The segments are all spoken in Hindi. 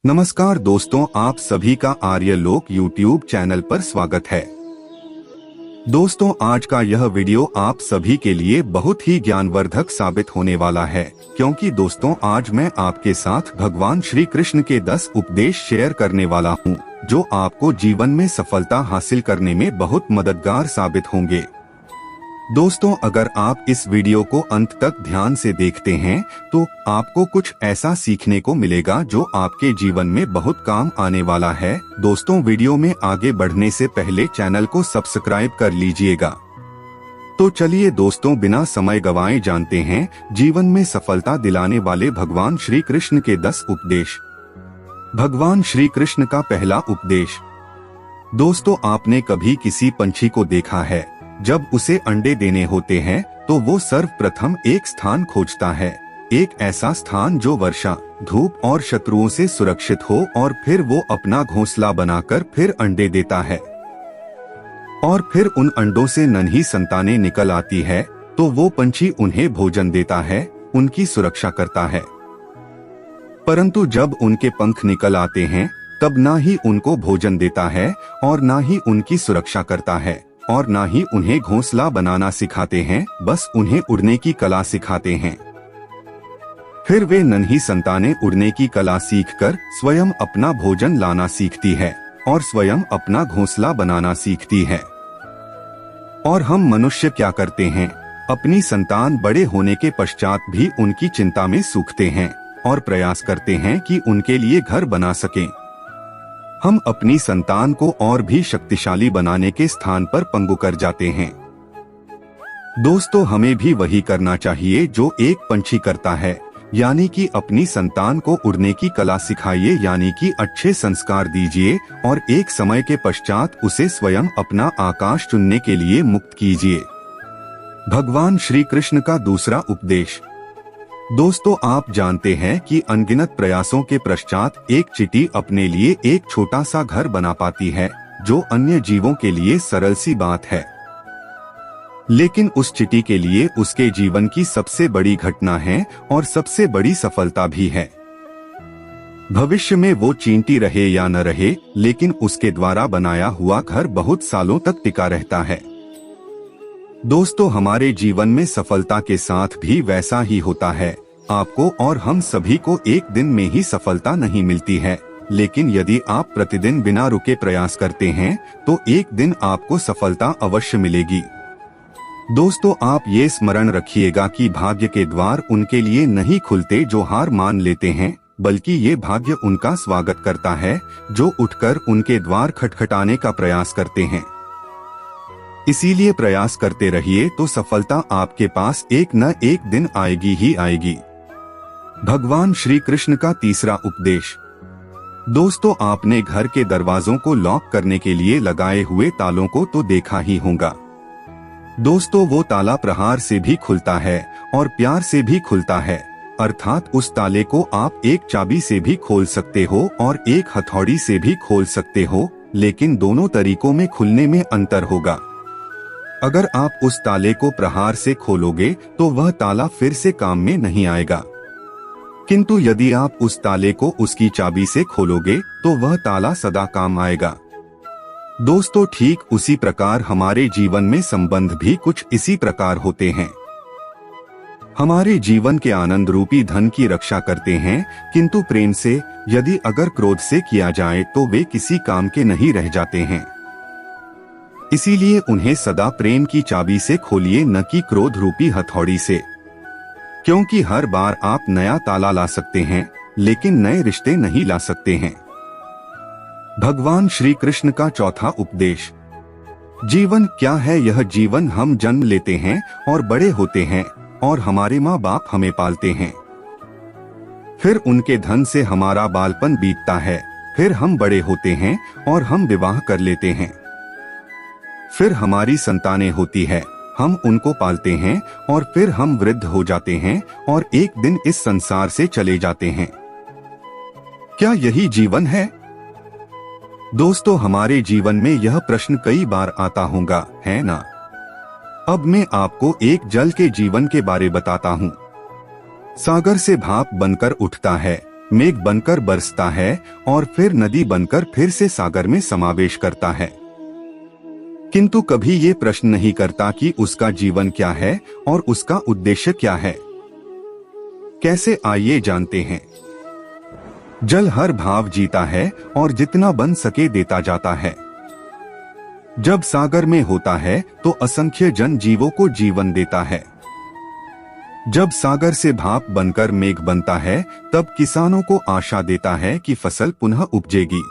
नमस्कार दोस्तों, आप सभी का आर्यलोक यूट्यूब चैनल पर स्वागत है। दोस्तों, आज का यह वीडियो आप सभी के लिए बहुत ही ज्ञानवर्धक साबित होने वाला है, क्योंकि दोस्तों आज मैं आपके साथ भगवान श्री कृष्ण के 10 उपदेश शेयर करने वाला हूं, जो आपको जीवन में सफलता हासिल करने में बहुत मददगार साबित होंगे। दोस्तों, अगर आप इस वीडियो को अंत तक ध्यान से देखते हैं तो आपको कुछ ऐसा सीखने को मिलेगा जो आपके जीवन में बहुत काम आने वाला है। दोस्तों, वीडियो में आगे बढ़ने से पहले चैनल को सब्सक्राइब कर लीजिएगा। तो चलिए दोस्तों, बिना समय गवाए जानते हैं जीवन में सफलता दिलाने वाले भगवान श्री कृष्ण के 10 उपदेश। भगवान श्री कृष्ण का पहला उपदेश। दोस्तों, आपने कभी किसी पंछी को देखा है? जब उसे अंडे देने होते हैं तो वो सर्वप्रथम एक स्थान खोजता है, एक ऐसा स्थान जो वर्षा, धूप और शत्रुओं से सुरक्षित हो, और फिर वो अपना घोंसला बनाकर फिर अंडे देता है। और फिर उन अंडों से नन्ही संतानें निकल आती है तो वो पंछी उन्हें भोजन देता है, उनकी सुरक्षा करता है। परंतु जब उनके पंख निकल आते हैं तब ना ही उनको भोजन देता है और ना ही उनकी सुरक्षा करता है, और ना ही उन्हें घोंसला बनाना सिखाते हैं, बस उन्हें उड़ने की कला सिखाते हैं। फिर वे नन्ही संतानें उड़ने की कला सीखकर स्वयं अपना भोजन लाना सीखती है और स्वयं अपना घोंसला बनाना सीखती है। और हम मनुष्य क्या करते हैं? अपनी संतान बड़े होने के पश्चात भी उनकी चिंता में सूखते हैं और प्रयास करते हैं कि उनके लिए घर बना सकें। हम अपनी संतान को और भी शक्तिशाली बनाने के स्थान पर पंगु कर जाते हैं। दोस्तों, हमें भी वही करना चाहिए जो एक पंछी करता है, यानी कि अपनी संतान को उड़ने की कला सिखाइए, यानी कि अच्छे संस्कार दीजिए और एक समय के पश्चात उसे स्वयं अपना आकाश चुनने के लिए मुक्त कीजिए। भगवान श्री कृष्ण का दूसरा उपदेश। दोस्तों, आप जानते हैं कि अनगिनत प्रयासों के पश्चात एक चींटी अपने लिए एक छोटा सा घर बना पाती है, जो अन्य जीवों के लिए सरल सी बात है, लेकिन उस चींटी के लिए उसके जीवन की सबसे बड़ी घटना है और सबसे बड़ी सफलता भी है। भविष्य में वो चींटी रहे या न रहे, लेकिन उसके द्वारा बनाया हुआ घर बहुत सालों तक टिका रहता है। दोस्तों, हमारे जीवन में सफलता के साथ भी वैसा ही होता है। आपको और हम सभी को एक दिन में ही सफलता नहीं मिलती है, लेकिन यदि आप प्रतिदिन बिना रुके प्रयास करते हैं तो एक दिन आपको सफलता अवश्य मिलेगी। दोस्तों, आप ये स्मरण रखिएगा कि भाग्य के द्वार उनके लिए नहीं खुलते जो हार मान लेते हैं, बल्कि ये भाग्य उनका स्वागत करता है जो उठकर उनके द्वार खटखटाने का प्रयास करते हैं। इसीलिए प्रयास करते रहिए तो सफलता आपके पास एक न एक दिन आएगी ही आएगी। भगवान श्री कृष्ण का तीसरा उपदेश। दोस्तों, आपने घर के दरवाजों को लॉक करने के लिए लगाए हुए तालों को तो देखा ही होगा। दोस्तों, वो ताला प्रहार से भी खुलता है और प्यार से भी खुलता है, अर्थात उस ताले को आप एक चाबी से भी खोल सकते हो और एक हथौड़ी से भी खोल सकते हो, लेकिन दोनों तरीकों में खुलने में अंतर होगा। अगर आप उस ताले को प्रहार से खोलोगे तो वह ताला फिर से काम में नहीं आएगा, किंतु यदि आप उस ताले को उसकी चाबी से खोलोगे तो वह ताला सदा काम आएगा। दोस्तों, ठीक उसी प्रकार हमारे जीवन में संबंध भी कुछ इसी प्रकार होते हैं। हमारे जीवन के आनंद रूपी धन की रक्षा करते हैं, किंतु प्रेम से, यदि अगर क्रोध से किया जाए तो वे किसी काम के नहीं रह जाते हैं। इसीलिए उन्हें सदा प्रेम की चाबी से खोलिए, न कि क्रोध रूपी हथौड़ी से, क्योंकि हर बार आप नया ताला ला सकते हैं लेकिन नए रिश्ते नहीं ला सकते हैं। भगवान श्री कृष्ण का चौथा उपदेश। जीवन क्या है? यह जीवन हम जन्म लेते हैं और बड़े होते हैं और हमारे माँ बाप हमें पालते हैं। फिर उनके धन से हमारा बालपन बीतता है, फिर हम बड़े होते हैं और हम विवाह कर लेते हैं। फिर हमारी संतानें होती है, हम उनको पालते हैं और फिर हम वृद्ध हो जाते हैं और एक दिन इस संसार से चले जाते हैं। क्या यही जीवन है? दोस्तों, हमारे जीवन में यह प्रश्न कई बार आता होगा, है ना? अब मैं आपको एक जल के जीवन के बारे बताता हूँ। सागर से भाप बनकर उठता है, मेघ बनकर बरसता है और फिर नदी बनकर फिर से सागर में समावेश करता है। किंतु कभी ये प्रश्न नहीं करता कि उसका जीवन क्या है और उसका उद्देश्य क्या है। कैसे, आइए जानते हैं। जल हर भाव जीता है और जितना बन सके देता जाता है। जब सागर में होता है तो असंख्य जन जीवों को जीवन देता है। जब सागर से भाप बनकर मेघ बनता है तब किसानों को आशा देता है कि फसल पुनः उपजेगी।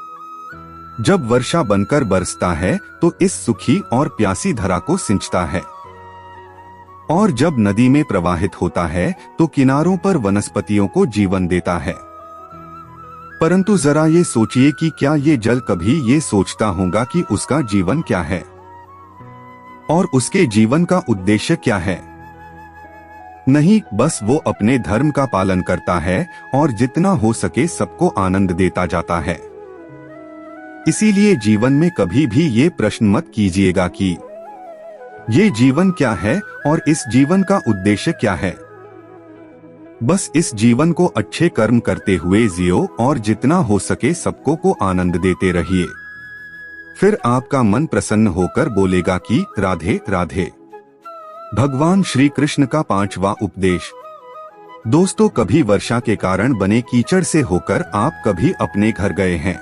जब वर्षा बनकर बरसता है तो इस सुखी और प्यासी धरा को सिंचता है। और जब नदी में प्रवाहित होता है तो किनारों पर वनस्पतियों को जीवन देता है। परंतु जरा ये सोचिए कि क्या ये जल कभी ये सोचता होगा कि उसका जीवन क्या है और उसके जीवन का उद्देश्य क्या है? नहीं, बस वो अपने धर्म का पालन करता है और जितना हो सके सबको आनंद देता जाता है। इसीलिए जीवन में कभी भी ये प्रश्न मत कीजिएगा कि ये जीवन क्या है और इस जीवन का उद्देश्य क्या है। बस इस जीवन को अच्छे कर्म करते हुए जियो और जितना हो सके सबको को आनंद देते रहिए। फिर आपका मन प्रसन्न होकर बोलेगा कि राधे राधे। भगवान श्री कृष्ण का 5वां उपदेश। दोस्तों, कभी वर्षा के कारण बने कीचड़ से होकर आप कभी अपने घर गए हैं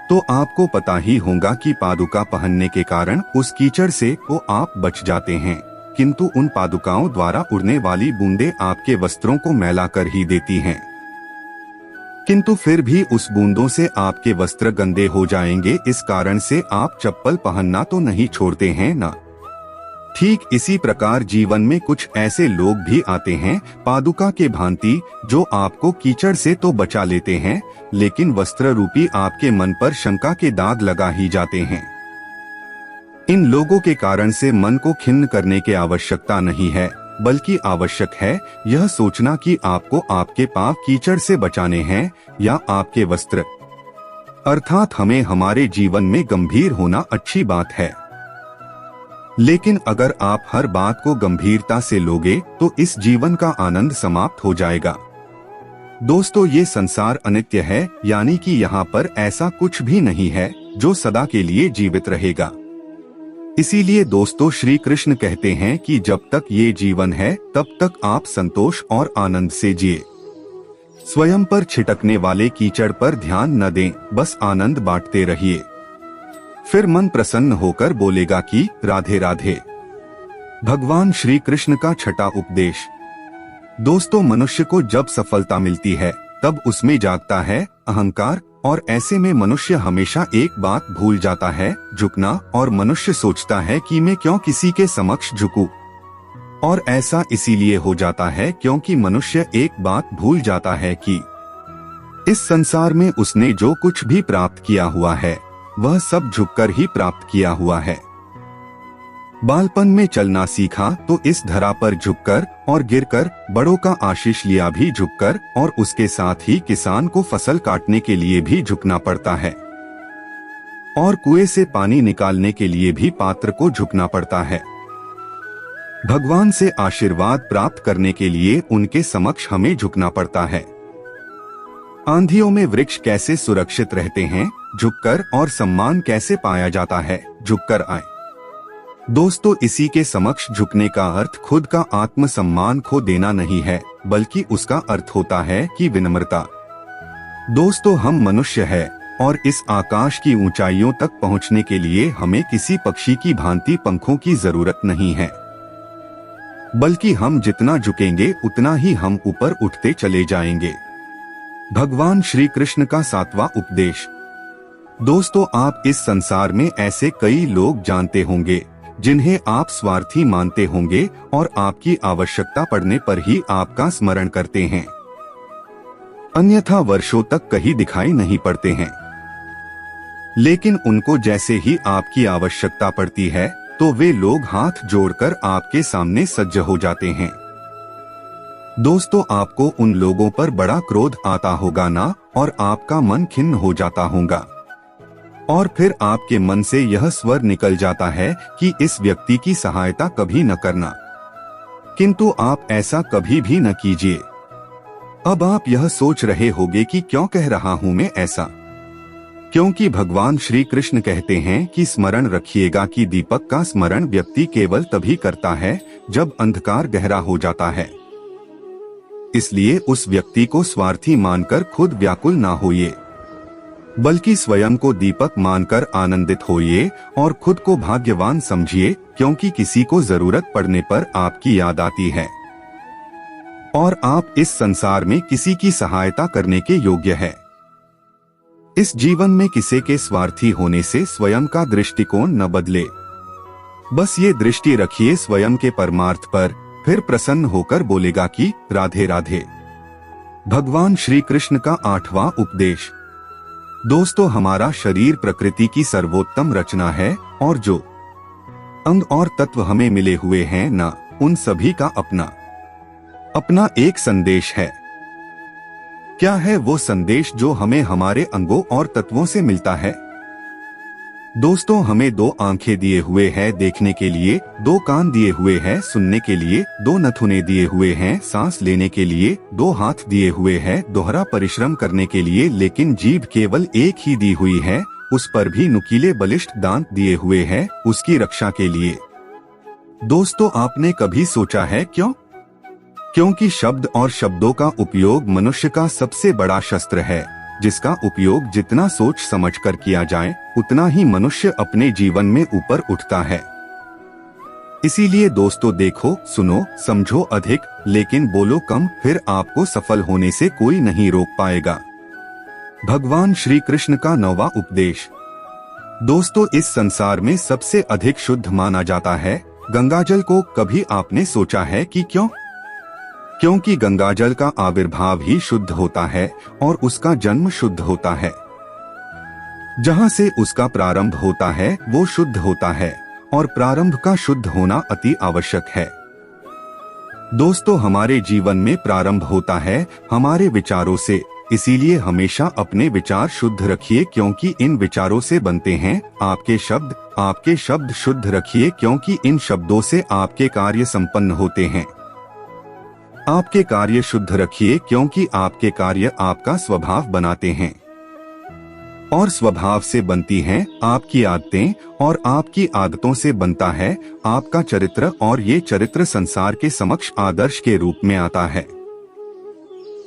तो आपको पता ही होगा कि पादुका पहनने के कारण उस कीचड़ से को आप बच जाते हैं, किंतु उन पादुकाओं द्वारा उड़ने वाली बूंदें आपके वस्त्रों को मैला कर ही देती हैं। किंतु फिर भी उस बूंदों से आपके वस्त्र गंदे हो जाएंगे, इस कारण से आप चप्पल पहनना तो नहीं छोड़ते हैं ना। ठीक इसी प्रकार जीवन में कुछ ऐसे लोग भी आते हैं पादुका के भांति, जो आपको कीचड़ से तो बचा लेते हैं लेकिन वस्त्र रूपी आपके मन पर शंका के दाग लगा ही जाते हैं। इन लोगों के कारण से मन को खिन्न करने की आवश्यकता नहीं है, बल्कि आवश्यक है यह सोचना कि आपको आपके पाप कीचड़ से बचाने हैं या आपके वस्त्र। अर्थात हमें हमारे जीवन में गंभीर होना अच्छी बात है, लेकिन अगर आप हर बात को गंभीरता से लोगे तो इस जीवन का आनंद समाप्त हो जाएगा। दोस्तों, ये संसार अनित्य है, यानी कि यहाँ पर ऐसा कुछ भी नहीं है जो सदा के लिए जीवित रहेगा। इसीलिए दोस्तों, श्री कृष्ण कहते हैं कि जब तक ये जीवन है तब तक आप संतोष और आनंद से जिए। स्वयं पर छिटकने वाले कीचड़ पर ध्यान न दें, बस आनंद बांटते रहिए। फिर मन प्रसन्न होकर बोलेगा कि राधे राधे। भगवान श्री कृष्ण का 6वां उपदेश। दोस्तों, मनुष्य को जब सफलता मिलती है तब उसमें जागता है अहंकार, और ऐसे में मनुष्य हमेशा एक बात भूल जाता है, झुकना। और मनुष्य सोचता है कि मैं क्यों किसी के समक्ष झुकूं। और ऐसा इसीलिए हो जाता है क्योंकि मनुष्य एक बात भूल जाता है कि इस संसार में उसने जो कुछ भी प्राप्त किया हुआ है वह सब झुककर ही प्राप्त किया हुआ है। बालपन में चलना सीखा तो इस धरा पर झुककर, और गिरकर बड़ों का आशीष लिया भी झुककर, और उसके साथ ही किसान को फसल काटने के लिए भी झुकना पड़ता है, और कुएं से पानी निकालने के लिए भी पात्र को झुकना पड़ता है। भगवान से आशीर्वाद प्राप्त करने के लिए उनके समक्ष हमें झुकना पड़ता है। आंधियों में वृक्ष कैसे सुरक्षित रहते हैं, झुककर, और सम्मान कैसे पाया जाता है, झुककर आए। दोस्तों, इसी के समक्ष झुकने का अर्थ खुद का आत्मसम्मान खो देना नहीं है, बल्कि उसका अर्थ होता है कि विनम्रता। दोस्तों, हम मनुष्य हैं और इस आकाश की ऊंचाइयों तक पहुंचने के लिए हमें किसी पक्षी की भांति पंखों की जरूरत नहीं है, बल्कि हम जितना झुकेंगे उतना ही हम ऊपर उठते चले जाएंगे। भगवान श्री कृष्ण का 7वां उपदेश। दोस्तों, आप इस संसार में ऐसे कई लोग जानते होंगे जिन्हें आप स्वार्थी मानते होंगे और आपकी आवश्यकता पड़ने पर ही आपका स्मरण करते हैं, अन्यथा वर्षों तक कहीं दिखाई नहीं पड़ते हैं। लेकिन उनको जैसे ही आपकी आवश्यकता पड़ती है तो वे लोग हाथ जोड़कर आपके सामने सज्ज हो जाते हैं। दोस्तों, आपको उन लोगों पर बड़ा क्रोध आता होगा ना, और आपका मन खिन्न हो जाता होगा, और फिर आपके मन से यह स्वर निकल जाता है कि इस व्यक्ति की सहायता कभी न करना। किंतु आप ऐसा कभी भी न कीजिए। अब आप यह सोच रहे होंगे कि क्यों कह रहा हूं मैं ऐसा, क्योंकि भगवान श्री कृष्ण कहते हैं कि स्मरण रखिएगा कि दीपक का स्मरण व्यक्ति केवल तभी करता है जब अंधकार गहरा हो जाता है। इसलिए उस व्यक्ति को स्वार्थी मानकर खुद व्याकुल ना होइए, बल्कि स्वयं को दीपक मानकर आनंदित होइए और खुद को भाग्यवान समझिए, क्योंकि किसी को जरूरत पड़ने पर आपकी याद आती है और आप इस संसार में किसी की सहायता करने के योग्य है। इस जीवन में किसी के स्वार्थी होने से स्वयं का दृष्टिकोण न बदले, बस ये दृष्टि रखिए स्वयं के परमार्थ पर, फिर प्रसन्न होकर बोलेगा कि राधे राधे। भगवान श्री कृष्ण का 8वां उपदेश। दोस्तों, हमारा शरीर प्रकृति की सर्वोत्तम रचना है और जो अंग और तत्व हमें मिले हुए हैं ना, उन सभी का अपना अपना एक संदेश है। क्या है वो संदेश जो हमें हमारे अंगों और तत्वों से मिलता है? दोस्तों, हमें 2 आंखें दिए हुए हैं देखने के लिए, 2 कान दिए हुए हैं सुनने के लिए, 2 नथुने दिए हुए हैं सांस लेने के लिए, 2 हाथ दिए हुए हैं दोहरा परिश्रम करने के लिए, लेकिन जीभ केवल एक ही दी हुई है, उस पर भी नुकीले बलिष्ठ दांत दिए हुए हैं उसकी रक्षा के लिए। दोस्तों, आपने कभी सोचा है क्यों? क्योंकि शब्द और शब्दों का उपयोग मनुष्य का सबसे बड़ा शस्त्र है, जिसका उपयोग जितना सोच समझकर किया जाए उतना ही मनुष्य अपने जीवन में ऊपर उठता है। इसीलिए दोस्तों, देखो, सुनो, समझो अधिक, लेकिन बोलो कम, फिर आपको सफल होने से कोई नहीं रोक पाएगा। भगवान श्री कृष्ण का 9वां उपदेश। दोस्तों, इस संसार में सबसे अधिक शुद्ध माना जाता है गंगाजल को। कभी आपने सोचा है कि क्यों? क्योंकि गंगाजल का आविर्भाव ही शुद्ध होता है और उसका जन्म शुद्ध होता है। जहां से उसका प्रारंभ होता है वो शुद्ध होता है और प्रारंभ का शुद्ध होना अति आवश्यक है। दोस्तों, हमारे जीवन में प्रारंभ होता है हमारे विचारों से, इसीलिए हमेशा अपने विचार शुद्ध रखिए, क्योंकि इन विचारों से बनते हैं आपके शब्द। आपके शब्द शुद्ध रखिए, क्योंकि इन शब्दों से आपके कार्य संपन्न होते हैं। आपके कार्य शुद्ध रखिए, क्योंकि आपके कार्य आपका स्वभाव बनाते हैं और स्वभाव से बनती हैं आपकी आदतें और आपकी आदतों से बनता है आपका चरित्र, और ये चरित्र संसार के समक्ष आदर्श के रूप में आता है।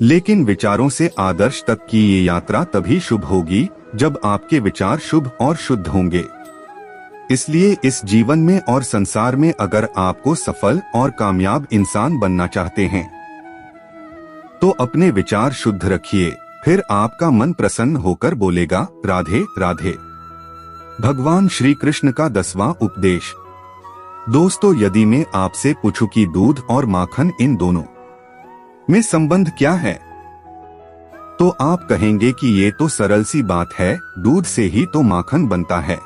लेकिन विचारों से आदर्श तक की ये यात्रा तभी शुभ होगी जब आपके विचार शुभ और शुद्ध होंगे। इसलिए इस जीवन में और संसार में अगर आपको सफल और कामयाब इंसान बनना चाहते हैं तो अपने विचार शुद्ध रखिए, फिर आपका मन प्रसन्न होकर बोलेगा राधे राधे। भगवान श्री कृष्ण का 10वां उपदेश। दोस्तों, यदि मैं आपसे पूछूं कि दूध और माखन, इन दोनों में संबंध क्या है, तो आप कहेंगे कि ये तो सरल सी बात है, दूध से ही तो माखन बनता है।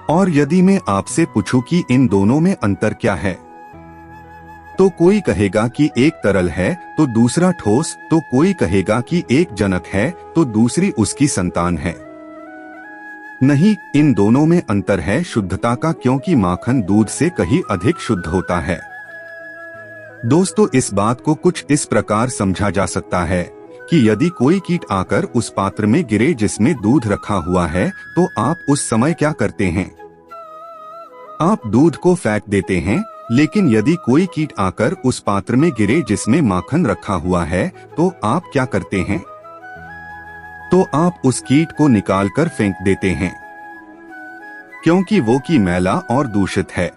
और यदि मैं आपसे पूछूं कि इन दोनों में अंतर क्या है, तो कोई कहेगा कि एक तरल है तो दूसरा ठोस, तो कोई कहेगा कि एक जनक है तो दूसरी उसकी संतान है। नहीं, इन दोनों में अंतर है शुद्धता का, क्योंकि माखन दूध से कहीं अधिक शुद्ध होता है। दोस्तों, इस बात को कुछ इस प्रकार समझा जा सकता है कि यदि कोई कीट आकर उस पात्र में गिरे जिसमें दूध रखा हुआ है, तो आप उस समय क्या करते हैं? आप दूध को फेंक देते हैं। लेकिन यदि कोई कीट आकर उस पात्र में गिरे जिसमें माखन रखा हुआ है, तो आप क्या करते हैं? तो आप उस कीट को निकालकर फेंक देते हैं, क्योंकि वो की मैला और दूषित है।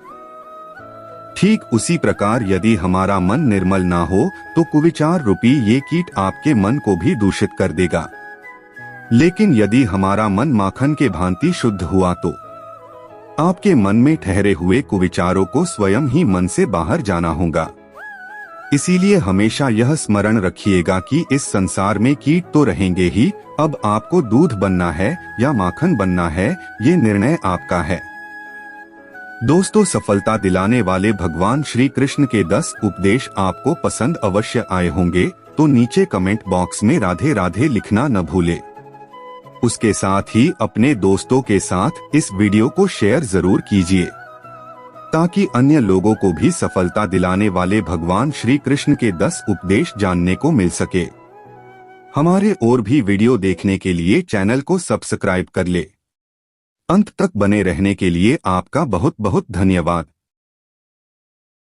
ठीक उसी प्रकार यदि हमारा मन निर्मल ना हो तो कुविचार रूपी ये कीट आपके मन को भी दूषित कर देगा। लेकिन यदि हमारा मन माखन के भांति शुद्ध हुआ तो आपके मन में ठहरे हुए कुविचारों को स्वयं ही मन से बाहर जाना होगा। इसीलिए हमेशा यह स्मरण रखिएगा कि इस संसार में कीट तो रहेंगे ही, अब आपको दूध बनना है या माखन बनना है, ये निर्णय आपका है। दोस्तों, सफलता दिलाने वाले भगवान श्री कृष्ण के 10 उपदेश आपको पसंद अवश्य आए होंगे, तो नीचे कमेंट बॉक्स में राधे राधे लिखना न भूले। उसके साथ ही अपने दोस्तों के साथ इस वीडियो को शेयर जरूर कीजिए, ताकि अन्य लोगों को भी सफलता दिलाने वाले भगवान श्री कृष्ण के 10 उपदेश जानने को मिल सके। हमारे और भी वीडियो देखने के लिए चैनल को सब्सक्राइब कर ले। अंत तक बने रहने के लिए आपका बहुत बहुत धन्यवाद।